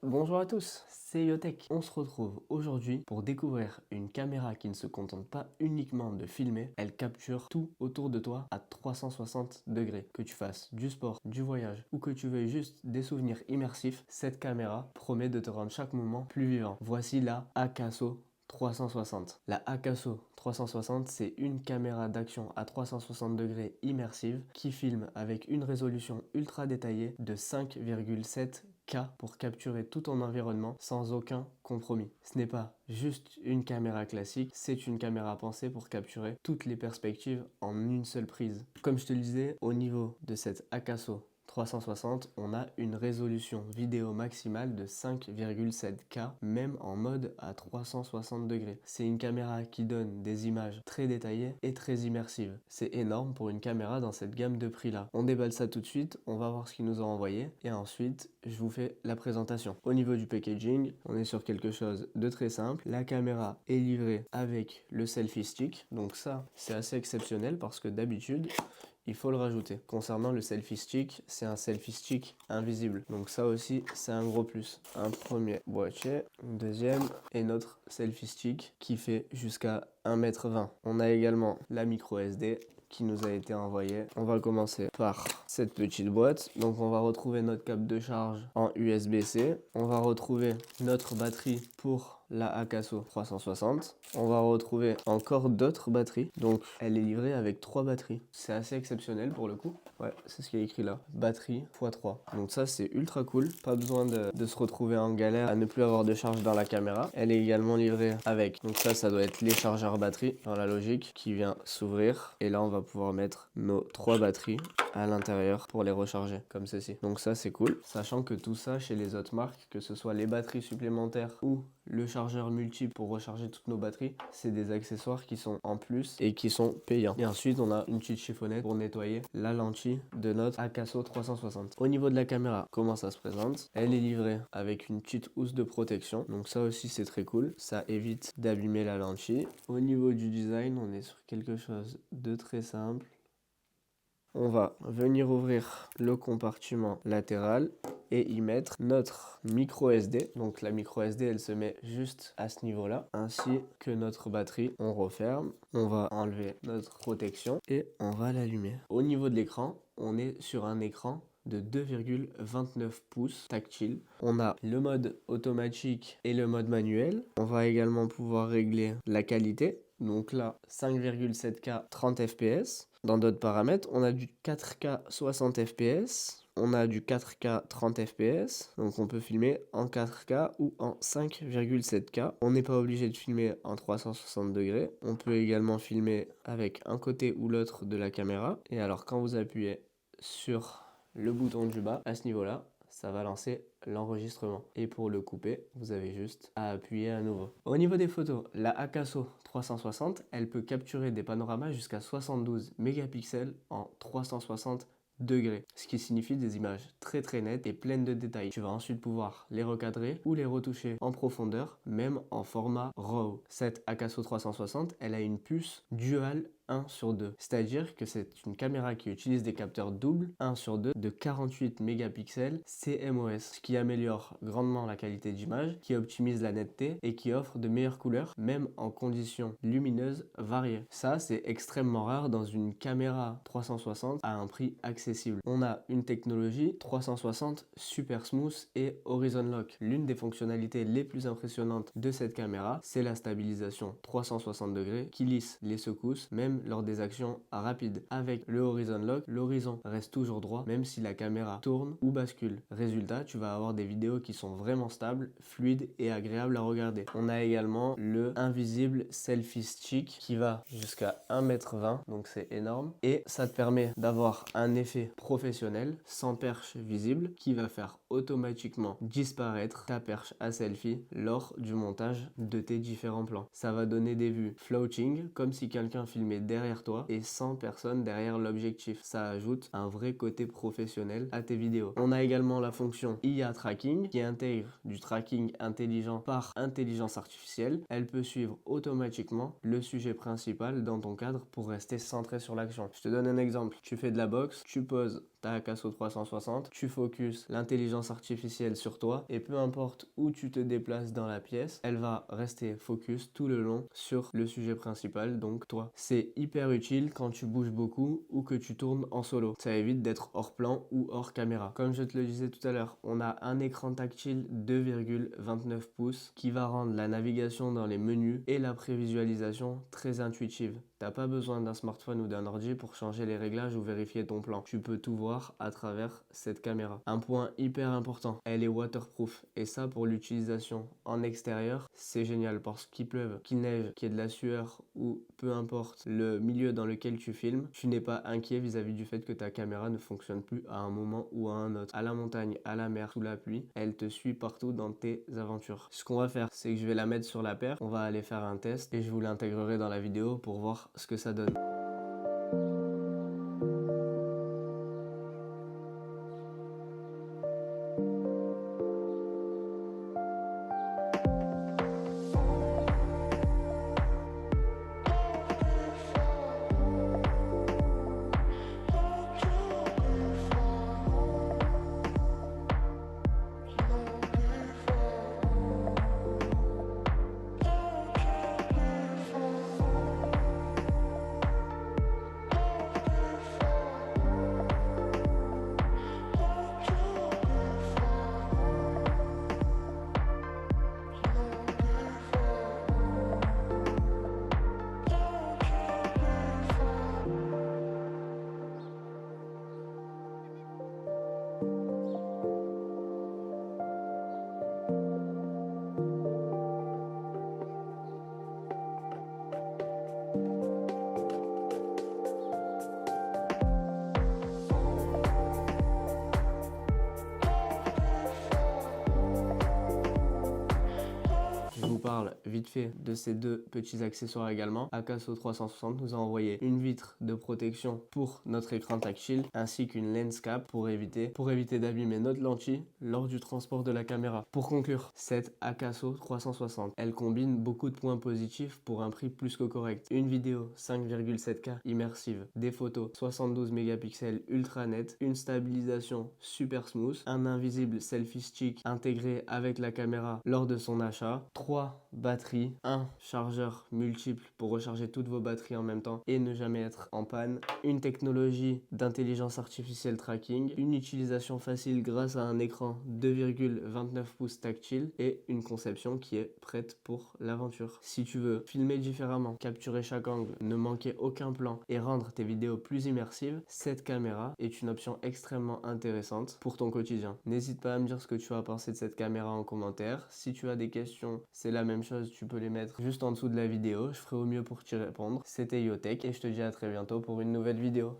Bonjour à tous, c'est Yotech. On se retrouve aujourd'hui pour découvrir une caméra qui ne se contente pas uniquement de filmer, elle capture tout autour de toi à 360 degrés. Que tu fasses du sport, du voyage ou que tu veuilles juste des souvenirs immersifs, cette caméra promet de te rendre chaque moment plus vivant. Voici la Akaso 360. La Akaso 360, c'est une caméra d'action à 360 degrés immersive qui filme avec une résolution ultra détaillée de 5,7K pour capturer tout ton environnement sans aucun compromis. Ce n'est pas juste une caméra classique, c'est une caméra pensée pour capturer toutes les perspectives en une seule prise. Comme je te le disais, au niveau de cette Akaso 360, on a une résolution vidéo maximale de 5,7K, même en mode à 360 degrés. C'est une caméra qui donne des images très détaillées et très immersives. C'est énorme pour une caméra dans cette gamme de prix là. On déballe ça tout de suite, on va voir ce qu'ils nous ont envoyé et ensuite je vous fais la présentation. Au niveau du packaging, on est sur quelque chose de très simple. La caméra est livrée avec le selfie stick, donc ça c'est assez exceptionnel parce que d'habitude il faut le rajouter. Concernant le selfie stick, c'est un selfie stick invisible. Donc ça aussi, c'est un gros plus. Un premier boîtier, un deuxième et notre selfie stick qui fait jusqu'à 1,20 m. On a également la micro SD qui nous a été envoyée. On va commencer par cette petite boîte. Donc on va retrouver notre câble de charge en USB-C. On va retrouver notre batterie pour la Akaso 360. On va retrouver encore d'autres batteries. Donc elle est livrée avec 3 batteries. C'est assez exceptionnel pour le coup. Ouais, c'est ce qui est écrit là. Batterie x3. Donc ça c'est ultra cool. Pas besoin de se retrouver en galère à ne plus avoir de charge dans la caméra. Elle est également livrée avec. Donc ça doit être les chargeurs batterie dans la logique qui vient s'ouvrir. Et là on va pouvoir mettre nos 3 batteries à l'intérieur pour les recharger comme ceci. Donc ça c'est cool. Sachant que tout ça chez les autres marques, que ce soit les batteries supplémentaires ou le chargeur multiple pour recharger toutes nos batteries, c'est des accessoires qui sont en plus et qui sont payants. Et ensuite on a une petite chiffonnette pour nettoyer la lentille de notre Akaso 360. Au niveau de la caméra, comment ça se présente? Elle est livrée avec une petite housse de protection. Donc ça aussi c'est très cool. Ça évite d'abîmer la lentille. Au niveau du design, on est sur quelque chose de très simple. On va venir ouvrir le compartiment latéral et y mettre notre micro SD. Donc la micro SD, elle se met juste à ce niveau-là, ainsi que notre batterie. On referme, on va enlever notre protection et on va l'allumer. Au niveau de l'écran, on est sur un écran de 2,29 pouces tactile. On a le mode automatique et le mode manuel. On va également pouvoir régler la qualité. Donc là, 5,7K 30 fps. Dans d'autres paramètres, on a du 4K 60 fps. On a du 4K 30 fps. Donc on peut filmer en 4K ou en 5,7K. On n'est pas obligé de filmer en 360 degrés. On peut également filmer avec un côté ou l'autre de la caméra. Et alors quand vous appuyez sur le bouton du bas, à ce niveau-là, ça va lancer l'enregistrement. Et pour le couper, vous avez juste à appuyer à nouveau. Au niveau des photos, la Akaso 360, elle peut capturer des panoramas jusqu'à 72 mégapixels en 360 degrés, ce qui signifie des images très nettes et pleines de détails. Tu vas ensuite pouvoir les recadrer ou les retoucher en profondeur, même en format RAW. Cette Akaso 360, elle a une puce dual 1/2, c'est-à-dire que c'est une caméra qui utilise des capteurs doubles 1/2 de 48 mégapixels CMOS, ce qui améliore grandement la qualité d'image, qui optimise la netteté et qui offre de meilleures couleurs, même en conditions lumineuses variées. Ça, c'est extrêmement rare dans une caméra 360 à un prix accessible. On a une technologie 360 super smooth et horizon lock. L'une des fonctionnalités les plus impressionnantes de cette caméra, c'est la stabilisation 360 degrés qui lisse les secousses, même lors des actions rapides. Avec le horizon lock, l'horizon reste toujours droit, même si la caméra tourne ou bascule. Résultat, tu vas avoir des vidéos qui sont vraiment stables, fluides et agréables à regarder. On a également le invisible selfie stick qui va jusqu'à 1,20 m, donc c'est énorme. Et ça te permet d'avoir un effet professionnel sans perche visible qui va faire automatiquement disparaître ta perche à selfie lors du montage de tes différents plans. Ça va donner des vues floating, comme si quelqu'un filmait derrière toi et sans personne derrière l'objectif. Ça ajoute un vrai côté professionnel à tes vidéos. On a également la fonction IA Tracking qui intègre du tracking intelligent par intelligence artificielle. Elle peut suivre automatiquement le sujet principal dans ton cadre pour rester centré sur l'action. Je te donne un exemple. Tu fais de la boxe, tu poses ta Akaso 360, tu focuses l'intelligence artificielle sur toi et peu importe où tu te déplaces dans la pièce, elle va rester focus tout le long sur le sujet principal, donc toi. C'est hyper utile quand tu bouges beaucoup ou que tu tournes en solo. Ça évite d'être hors plan ou hors caméra. Comme je te le disais tout à l'heure, on a un écran tactile 2,29 pouces qui va rendre la navigation dans les menus et la prévisualisation très intuitive. T'as pas besoin d'un smartphone ou d'un ordi pour changer les réglages ou vérifier ton plan. Tu peux tout voir à travers cette caméra. Un point hyper important, elle est waterproof. Et ça, pour l'utilisation en extérieur, c'est génial parce qu'il pleuve, qu'il neige, qu'il y ait de la sueur ou peu importe le milieu dans lequel tu filmes, tu n'es pas inquiet vis-à-vis du fait que ta caméra ne fonctionne plus à un moment ou à un autre. À la montagne, à la mer, sous la pluie, elle te suit partout dans tes aventures. Ce qu'on va faire, c'est que je vais la mettre sur la paire, on va aller faire un test et je vous l'intégrerai dans la vidéo pour voir ce que ça donne. Je vous parle vite fait de ces deux petits accessoires également. Akaso 360 nous a envoyé une vitre de protection pour notre écran tactile ainsi qu'une lens cap pour éviter d'abîmer notre lentille lors du transport de la caméra. Pour conclure, cette Akaso 360, elle combine beaucoup de points positifs pour un prix plus que correct. Une vidéo 5,7K immersive, des photos 72 mégapixels ultra net, une stabilisation super smooth, un invisible selfie stick intégré avec la caméra lors de son achat, 3 batteries, un chargeur multiple pour recharger toutes vos batteries en même temps et ne jamais être en panne, une technologie d'intelligence artificielle tracking, une utilisation facile grâce à un écran 2,29 pouces tactile et une conception qui est prête pour l'aventure. Si tu veux filmer différemment, capturer chaque angle, ne manquer aucun plan et rendre tes vidéos plus immersives, cette caméra est une option extrêmement intéressante pour ton quotidien. N'hésite pas à me dire ce que tu as pensé de cette caméra en commentaire. Si tu as des questions, c'est la même chose, tu peux les mettre juste en dessous de la vidéo. Je ferai au mieux pour t'y répondre. C'était Yotech et je te dis à très bientôt pour une nouvelle vidéo.